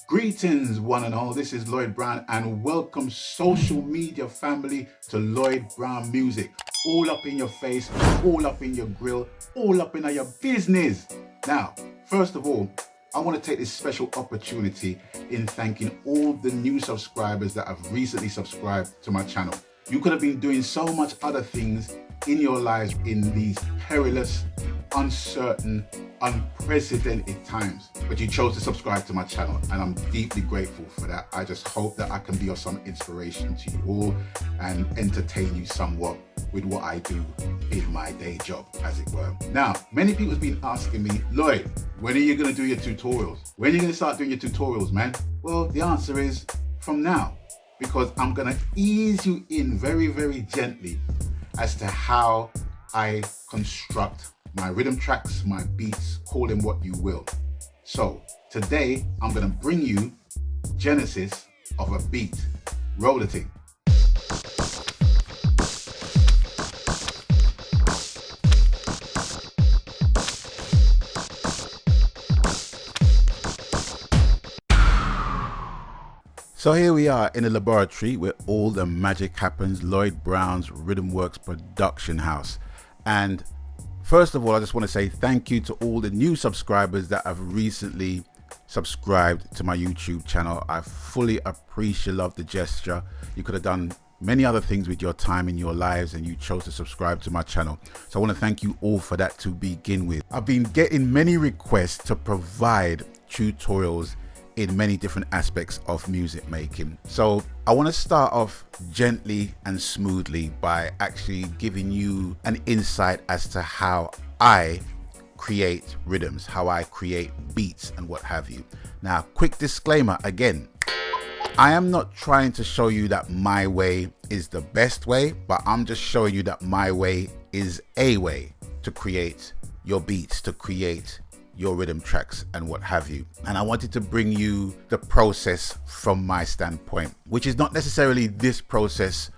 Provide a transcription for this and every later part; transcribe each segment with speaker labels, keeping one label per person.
Speaker 1: Greetings, one and all. This is Lloyd Brown, and welcome, social media family, to Lloyd Brown Music. All up in your face, all up in your grill, all up in your business. Now, first of all, I want to take this special opportunity in thanking all the new subscribers that have recently subscribed to my channel. You could have been doing so much other things in your lives in these perilous, uncertain, unprecedented times, but you chose to subscribe to my channel, and I'm deeply grateful for that. I just hope that I can be of some inspiration to you all and entertain you somewhat with what I do in my day job, as it were. Now, many people have been asking me, Lloyd, when are you going to do your tutorials? When are you going to start doing your tutorials, man? Well, the answer is from now, because I'm going to ease you in very, very gently as to how I construct my rhythm tracks, my beats, call them what you will. So today I'm going to bring you genesis of a beat. Roll the thing. So here we are in the laboratory where all the magic happens, Lloyd Brown's Rhythm Works production house. And first of all, I just want to say thank you to all the new subscribers that have recently subscribed to my YouTube channel. I fully appreciate the gesture. You could have done many other things with your time in your lives, and you chose to subscribe to my channel. So I want to thank you all for that to begin with. I've been getting many requests to provide tutorials in many different aspects of music making. So I want to start off gently and smoothly by actually giving you an insight as to how I create rhythms, how I create beats and what have you. Now, quick disclaimer again, I am not trying to show you that my way is the best way, but I'm just showing you that my way is a way to create your beats, to create your rhythm tracks and what have you. And I wanted to bring you the process from my standpoint, which is not necessarily this process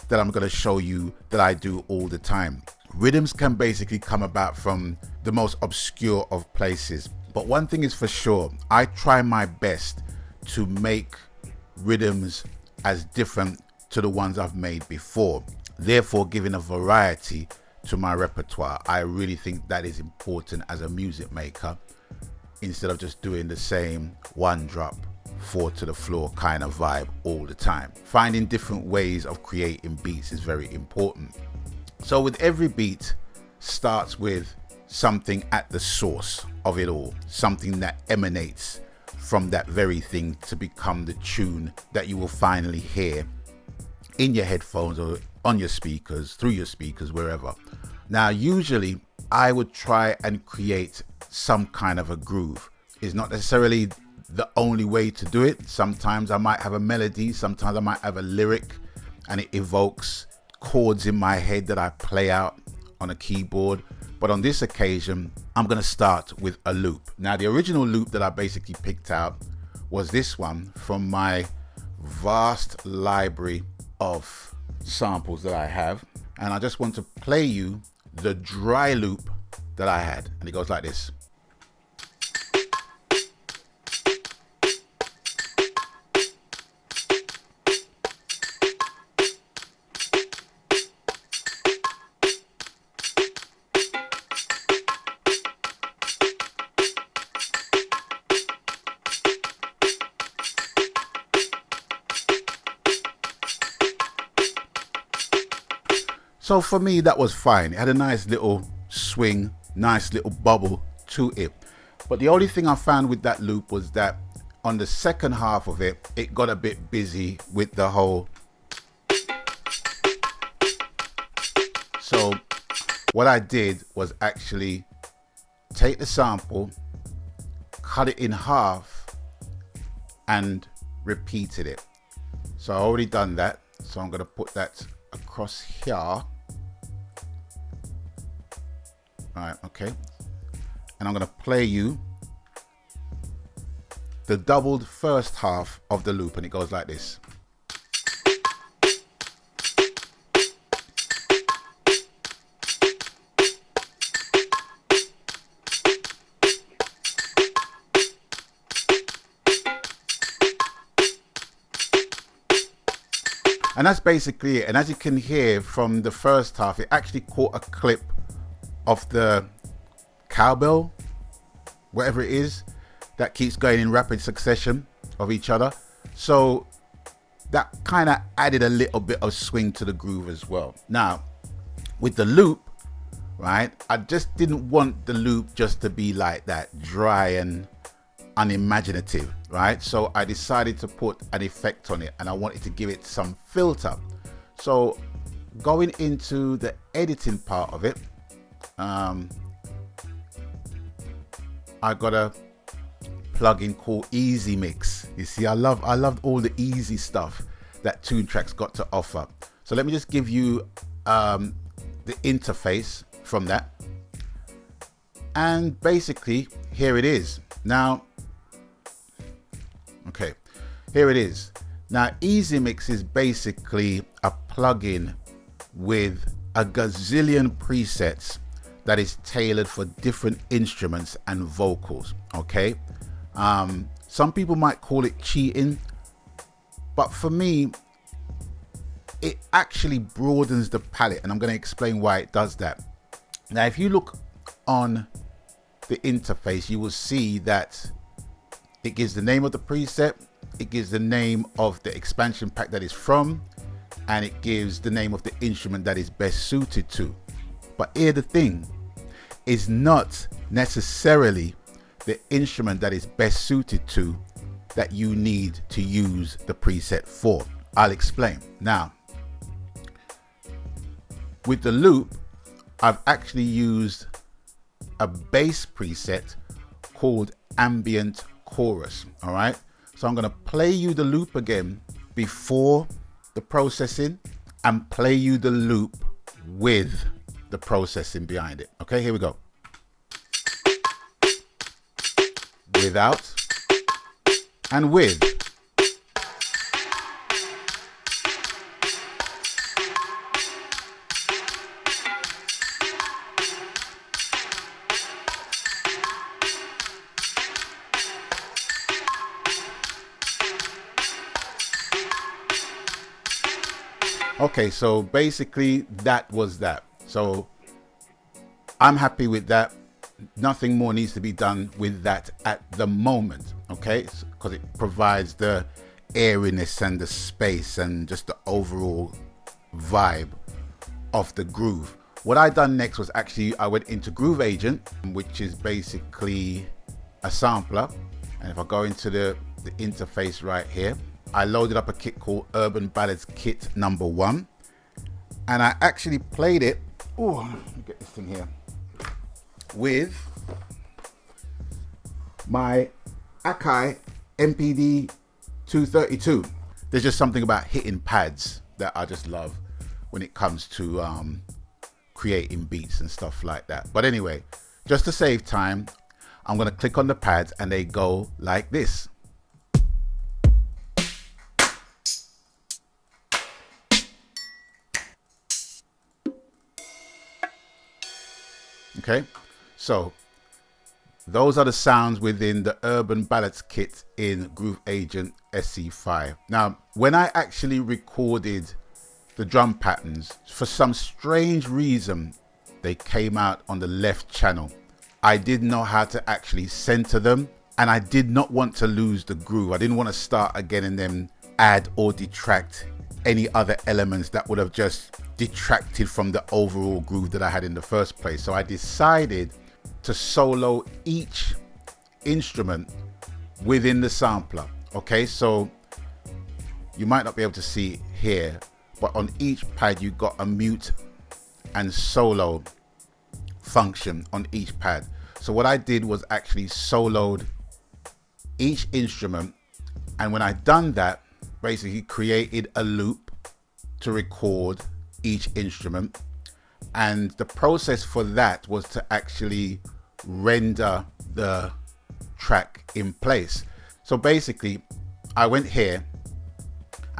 Speaker 1: that I'm going to show you that I do all the time. Rhythms can basically come about from the most obscure of places, but one thing is for sure, I try my best to make rhythms as different to the ones I've made before, therefore giving a variety to my repertoire. I really think that is important as a music maker, instead of just doing the same one drop, four to the floor kind of vibe all the time. Finding different ways of creating beats is very important. So with every beat starts with something at the source of it all, something that emanates from that very thing to become the tune that you will finally hear in your headphones or on your speakers, through your speakers, wherever. Now, usually I would try and create some kind of a groove. It's not necessarily the only way to do it. Sometimes I might have a melody, sometimes I might have a lyric, and it evokes chords in my head that I play out on a keyboard. But on this occasion, I'm going to start with a loop. Now, the original loop that I basically picked out was this one from my vast library of samples that I have, and I just want to play you the dry loop that I had, and it goes like this. So for me, that was fine. It had a nice little swing, nice little bubble to it. But the only thing I found with that loop was that on the second half of it, it got a bit busy with the whole. So what I did was actually take the sample, cut it in half, and repeated it. So I already done that. So I'm going to put that across here. Right, okay, and I'm going to play you the doubled first half of the loop, and it goes like this. And that's basically it. And as you can hear from the first half, it actually caught a clip of the cowbell, whatever it is, that keeps going in rapid succession of each other. So that kind of added a little bit of swing to the groove as well. Now, with the loop, right, I just didn't want the loop just to be like that, dry and unimaginative, right? So I decided to put an effect on it, and I wanted to give it some filter. So going into the editing part of it, I got a plugin called Easy Mix. You see, I loved all the easy stuff that Toontrack's got to offer. So let me just give you the interface from that, and basically here it is. Now, okay, here it is. Now, Easy Mix is basically a plugin with a gazillion presets that is tailored for different instruments and vocals. Okay, some people might call it cheating, but for me, it actually broadens the palette, and I'm going to explain why it does that. Now, if you look on the interface, you will see that it gives the name of the preset, it gives the name of the expansion pack that is from, and it gives the name of the instrument that is best suited to. But here the thing is not necessarily the instrument that is best suited to that you need to use the preset for. I'll explain. Now, with the loop, I've actually used a bass preset called Ambient Chorus. All right, so I'm going to play you the loop again before the processing and play you the loop with the processing behind it. Okay, here we go. Without and with. Okay, so basically that was that. So I'm happy with that. Nothing more needs to be done with that at the moment, okay? Because it provides the airiness and the space and just the overall vibe of the groove. What I done next was actually I went into Groove Agent, which is basically a sampler. And if I go into the interface right here, I loaded up a kit called Urban Ballads Kit number 1, and I actually played it. Oh, let me get this thing here with my Akai MPD 232. There's just something about hitting pads that I just love when it comes to creating beats and stuff like that. But anyway, just to save time, I'm going to click on the pads and they go like this. Okay, so those are the sounds within the Urban Ballads kit in Groove Agent SC5. Now, when I actually recorded the drum patterns, for some strange reason, they came out on the left channel. I didn't know how to actually center them, and I did not want to lose the groove. I didn't want to start again and then add or detract any other elements that would have just detracted from the overall groove that I had in the first place. So I decided to solo each instrument within the sampler. Okay, so you might not be able to see it here, but on each pad you got a mute and solo function on each pad. So what I did was actually soloed each instrument, and when I done that, basically created a loop to record each instrument, and the process for that was to actually render the track in place. So basically I went here,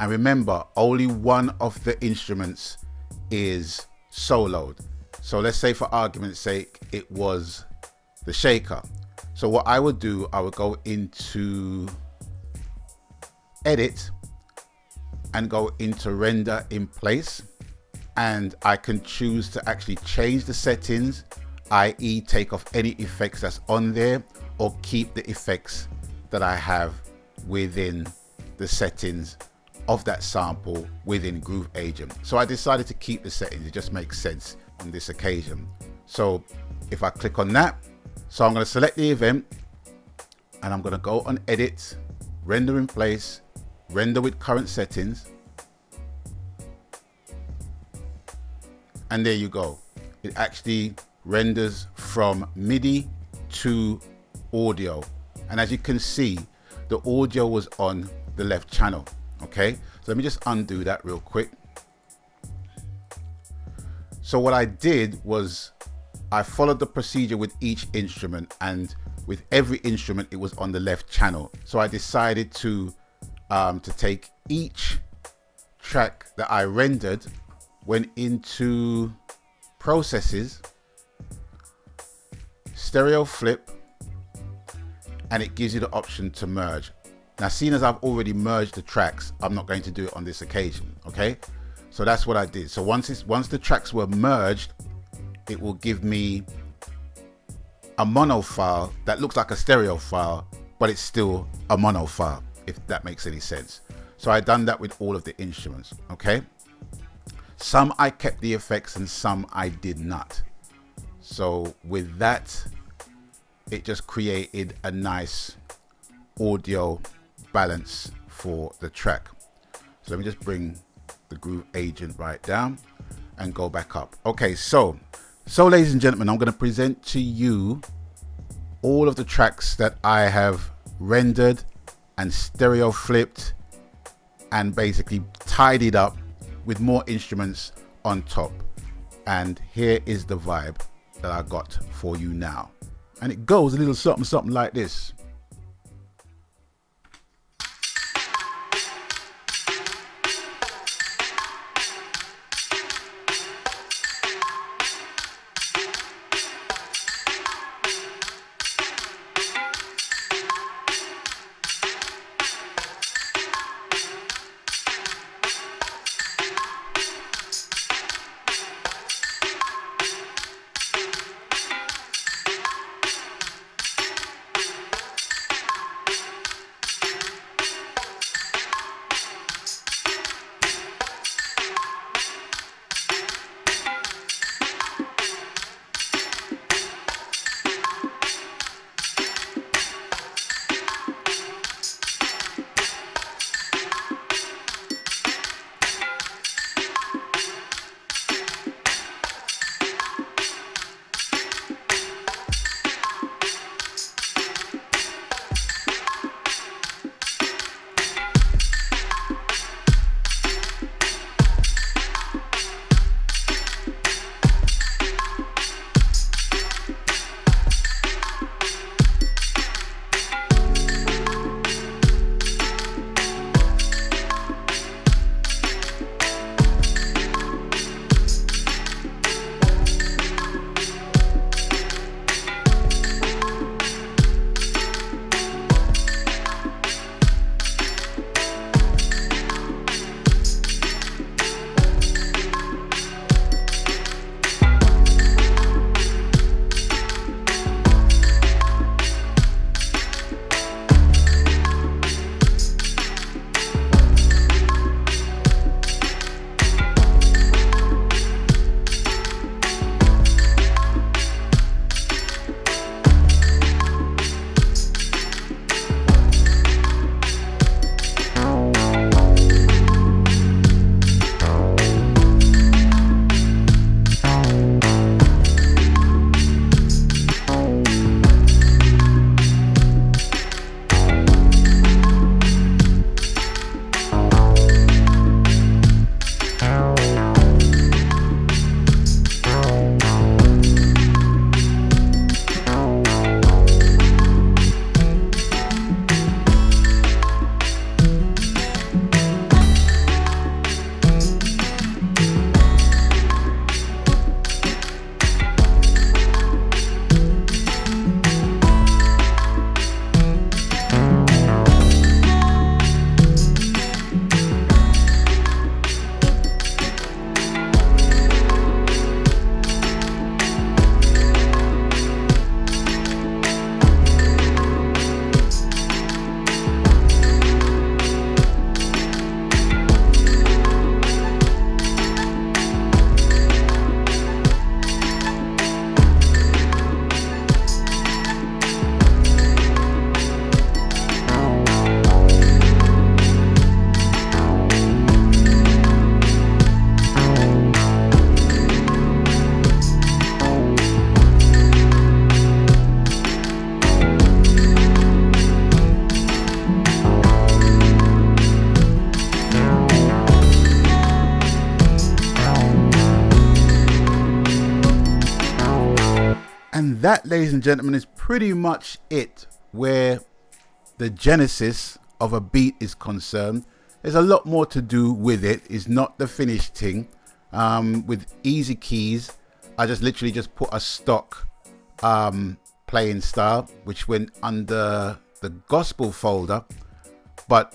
Speaker 1: and remember, only one of the instruments is soloed. So let's say for argument's sake it was the shaker. So what I would do, I would go into edit, and go into render in place, and I can choose to actually change the settings, i.e. take off any effects that's on there, or keep the effects that I have within the settings of that sample within Groove Agent. So I decided to keep the settings. It just makes sense on this occasion. So if I click on that, so I'm going to select the event and I'm going to go on edit, render in place, render with current settings, and there you go. It actually renders from MIDI to audio, and as you can see, the audio was on the left channel. Okay, so let me just undo that real quick. So what I did was I followed the procedure with each instrument, and with every instrument it was on the left channel. So I decided to take each track that I rendered, went into processes, stereo flip, and it gives you the option to merge. Now, seeing as I've already merged the tracks, I'm not going to do it on this occasion. Okay, so that's what I did. So once the tracks were merged, it will give me a mono file that looks like a stereo file, but it's still a mono file, if that makes any sense. So I done that with all of the instruments. Okay, some I kept the effects and some I did not. So with that, it just created a nice audio balance for the track. So let me just bring the Groove Agent right down and go back up. Okay, so ladies and gentlemen, I'm going to present to you all of the tracks that I have rendered and stereo flipped and basically tidied up with more instruments on top. And here is the vibe that I got for you now. And it goes a little something like this. that, ladies and gentlemen, is pretty much it where the genesis of a beat is concerned. There's a lot more to do with it. It's not the finished thing. With easy keys, I just literally just put a stock playing style, which went under the gospel folder, but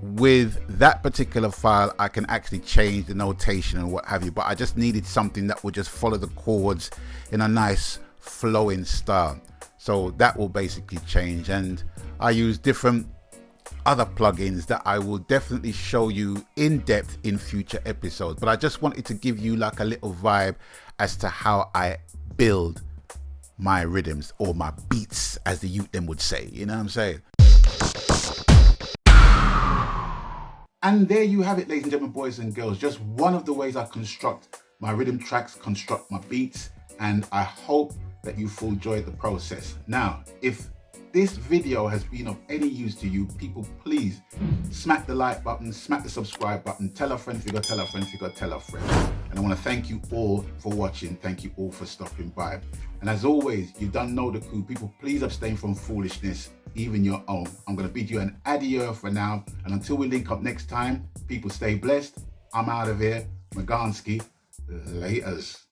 Speaker 1: with that particular file I can actually change the notation and what have you, but I just needed something that would just follow the chords in a nice flowing style. So that will basically change, and I use different other plugins that I will definitely show you in depth in future episodes, but I just wanted to give you like a little vibe as to how I build my rhythms, or my beats as the youth them would say, you know what I'm saying? And there you have it, ladies and gentlemen, boys and girls, just one of the ways I construct my rhythm tracks, construct my beats, and I hope that you've enjoyed the process. Now, if this video has been of any use to you, people, please smack the like button, smack the subscribe button, tell a friend if you got, tell a friend if you got, tell a friend. And I want to thank you all for watching. Thank you all for stopping by. And as always, you don't know the coup. People, please abstain from foolishness, even your own. I'm going to bid you an adieu for now. And until we link up next time, people stay blessed. I'm out of here. Maganski. Laters.